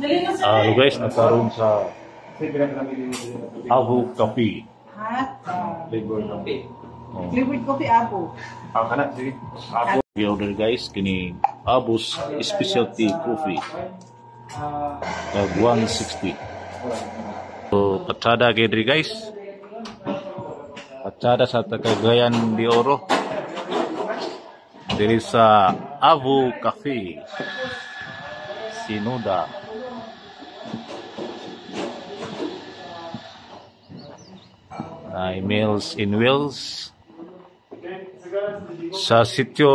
Halo guys, nagkaroon sa Avo Cafe. Flavored coffee. Oh. Flavored coffee, Avo. Sige. Avo. I-order guys, kini Avo's Specialty Coffee. Tag 160. So, patsada kayo guys. Patsada sa Cagayan de Oro. Diri sa Avo Cafe. Sinuda. Meals in Wheels sa sitio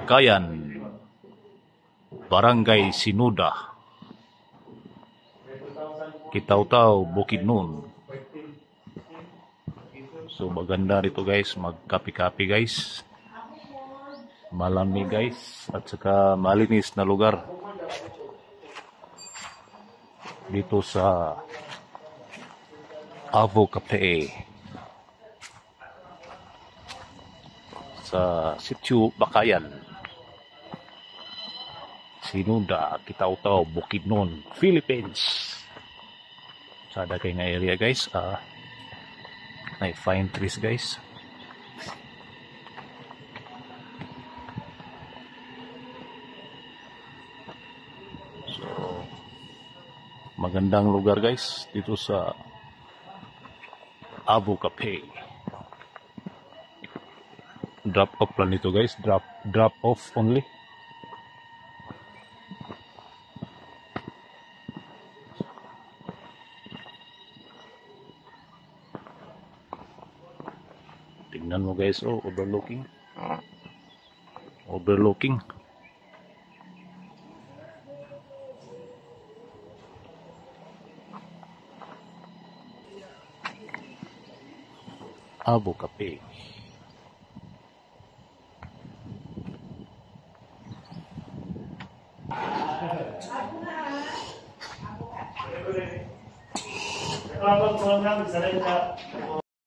Kayan, Barangay Sinuda, Kitaw-Taw, Bukidnon. So maganda rito guys, magkapi-kapi guys, malamig guys, at saka malinis na lugar dito sa Avo Cafe sa sitio Bakayan, Sinuda, Kitaw-Taw, Bukidnon, Philippines. Sada kay nga area guys, may fine trees guys. So magandang lugar guys dito sa Avo Cafe. Drop off lang ito guys, drop off only. Tingnan mo guys, oh, overlooking. Avo Cafe.